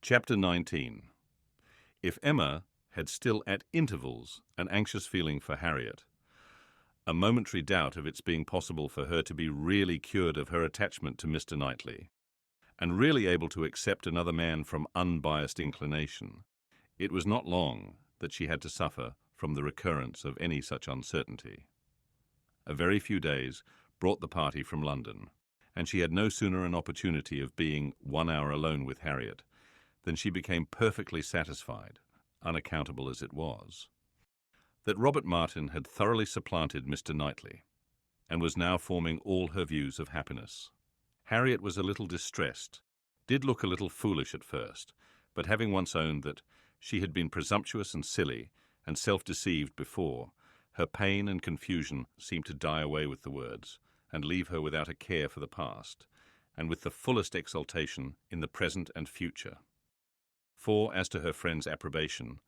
Chapter 19. If Emma had still at intervals an anxious feeling for Harriet, a momentary doubt of its being possible for her to be really cured of her attachment to Mr. Knightley, and really able to accept another man from unbiased inclination, it was not long that she had to suffer from the recurrence of any such uncertainty. A very few days brought the party from London, and she had no sooner an opportunity of being 1 hour alone with Harriet than she became perfectly satisfied, unaccountable as it was, that Robert Martin had thoroughly supplanted Mr. Knightley, and was now forming all her views of happiness. Harriet was a little distressed, did look a little foolish at first, but having once owned that she had been presumptuous and silly and self-deceived before, her pain and confusion seemed to die away with the words, and leave her without a care for the past, and with the fullest exultation in the present and future. For, as to her friend's approbation,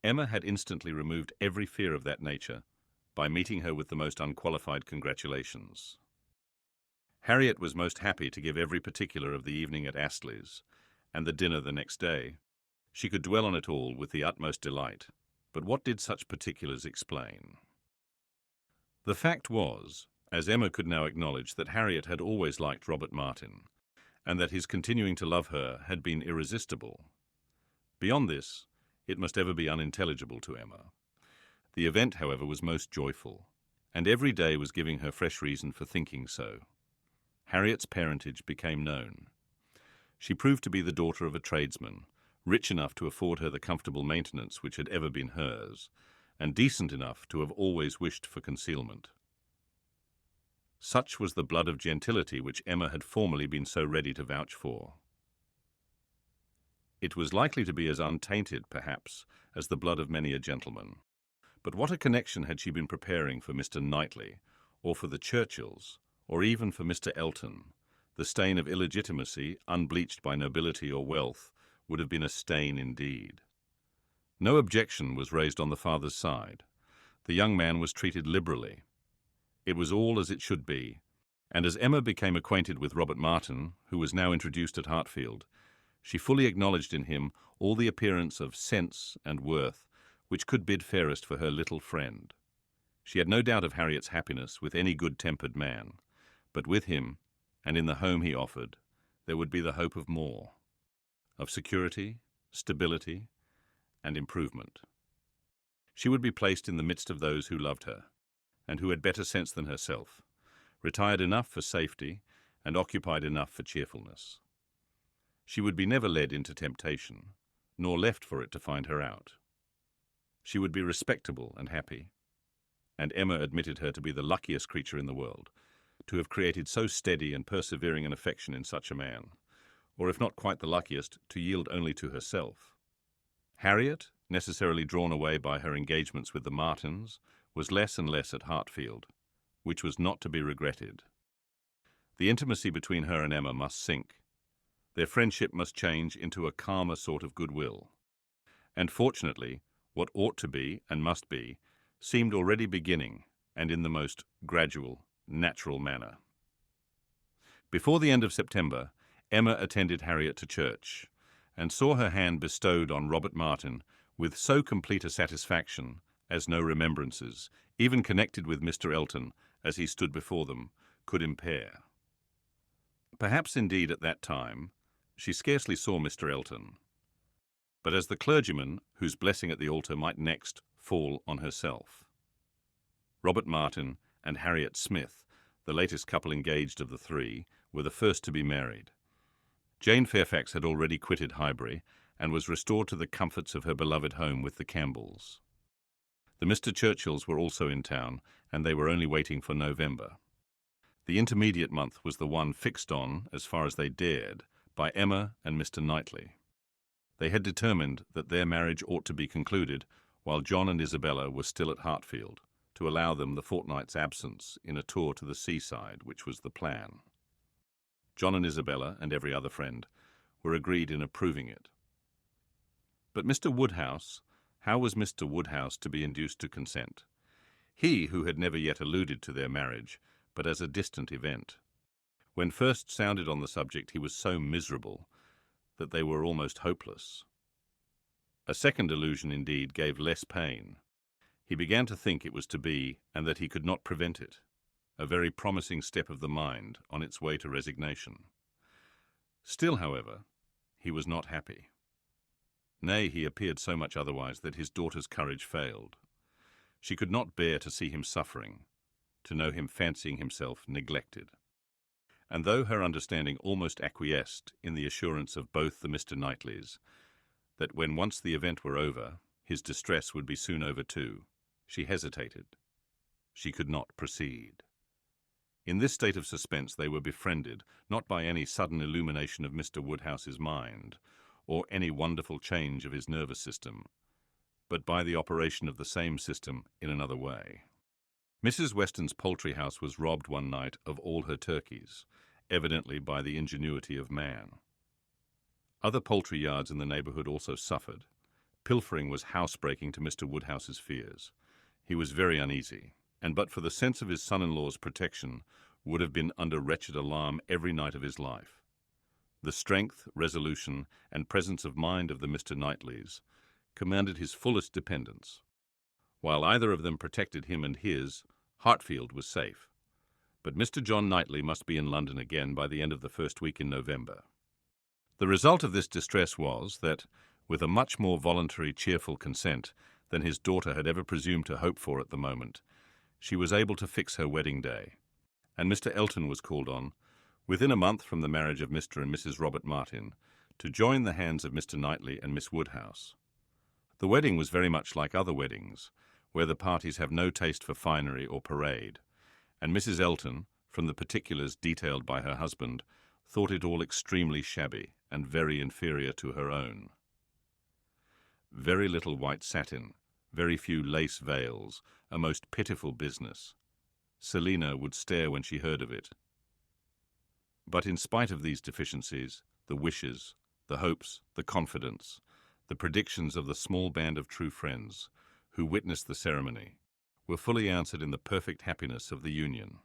Emma had instantly removed every fear of that nature by meeting her with the most unqualified congratulations. Harriet was most happy to give every particular of the evening at Astley's, and the dinner the next day. She could dwell on it all with the utmost delight, but what did such particulars explain? The fact was, as Emma could now acknowledge, that Harriet had always liked Robert Martin, and that his continuing to love her had been irresistible. Beyond this, it must ever be unintelligible to Emma. The event, however, was most joyful, and every day was giving her fresh reason for thinking so. Harriet's parentage became known. She proved to be the daughter of a tradesman, rich enough to afford her the comfortable maintenance which had ever been hers, and decent enough to have always wished for concealment. Such was the blood of gentility which Emma had formerly been so ready to vouch for. It was likely to be as untainted, perhaps, as the blood of many a gentleman. But what a connection had she been preparing for Mr. Knightley, or for the Churchills, or even for Mr. Elton? The stain of illegitimacy, unbleached by nobility or wealth, would have been a stain indeed. No objection was raised on the father's side. The young man was treated liberally. It was all as it should be, and as Emma became acquainted with Robert Martin, who was now introduced at Hartfield, she fully acknowledged in him all the appearance of sense and worth which could bid fairest for her little friend. She had no doubt of Harriet's happiness with any good-tempered man, but with him, and in the home he offered, there would be the hope of more, of security, stability, and improvement. She would be placed in the midst of those who loved her, and who had better sense than herself, retired enough for safety, and occupied enough for cheerfulness. She would be never led into temptation, nor left for it to find her out. She would be respectable and happy, and Emma admitted her to be the luckiest creature in the world, to have created so steady and persevering an affection in such a man, or if not quite the luckiest, to yield only to herself. Harriet, necessarily drawn away by her engagements with the Martins, was less and less at Hartfield, which was not to be regretted. The intimacy between her and Emma must sink. Their friendship must change into a calmer sort of goodwill. And fortunately, what ought to be and must be seemed already beginning, and in the most gradual, natural manner. Before the end of September, Emma attended Harriet to church, and saw her hand bestowed on Robert Martin with so complete a satisfaction as no remembrances, even connected with Mr. Elton as he stood before them, could impair. Perhaps indeed at that time she scarcely saw Mr. Elton, but as the clergyman whose blessing at the altar might next fall on herself. Robert Martin and Harriet Smith, the latest couple engaged of the three, were the first to be married. Jane Fairfax had already quitted Highbury, and was restored to the comforts of her beloved home with the Campbells. The Mr. Churchills were also in town, and they were only waiting for November. The intermediate month was the one fixed on, as far as they dared, by Emma and Mr. Knightley. They had determined that their marriage ought to be concluded while John and Isabella were still at Hartfield, to allow them the fortnight's absence in a tour to the seaside, which was the plan. John and Isabella, and every other friend, were agreed in approving it. But Mr. Woodhouse, how was Mr. Woodhouse to be induced to consent? He who had never yet alluded to their marriage, but as a distant event. When first sounded on the subject, he was so miserable that they were almost hopeless. A second illusion, indeed, gave less pain. He began to think it was to be, and that he could not prevent it, a very promising step of the mind on its way to resignation. Still, however, he was not happy. Nay, he appeared so much otherwise that his daughter's courage failed. She could not bear to see him suffering, to know him fancying himself neglected. And though her understanding almost acquiesced in the assurance of both the Mr. Knightleys, that when once the event were over, his distress would be soon over too, she hesitated. She could not proceed. In this state of suspense they were befriended, not by any sudden illumination of Mr. Woodhouse's mind, or any wonderful change of his nervous system, but by the operation of the same system in another way. Mrs. Weston's poultry house was robbed one night of all her turkeys, evidently by the ingenuity of man. Other poultry yards in the neighbourhood also suffered. Pilfering was housebreaking to Mr. Woodhouse's fears. He was very uneasy, and but for the sense of his son-in-law's protection, would have been under wretched alarm every night of his life. The strength, resolution, and presence of mind of the Mr. Knightleys commanded his fullest dependence. While either of them protected him and his, Hartfield was safe. But Mr. John Knightley must be in London again by the end of the first week in November. The result of this distress was that, with a much more voluntary, cheerful consent than his daughter had ever presumed to hope for at the moment, she was able to fix her wedding day, and Mr. Elton was called on, within a month from the marriage of Mr. and Mrs. Robert Martin, to join the hands of Mr. Knightley and Miss Woodhouse. The wedding was very much like other weddings, where the parties have no taste for finery or parade, and Mrs. Elton, from the particulars detailed by her husband, thought it all extremely shabby and very inferior to her own. Very little white satin, very few lace veils, a most pitiful business. Selina would stare when she heard of it. But in spite of these deficiencies, the wishes, the hopes, the confidence, the predictions of the small band of true friends who witnessed the ceremony were fully answered in the perfect happiness of the union.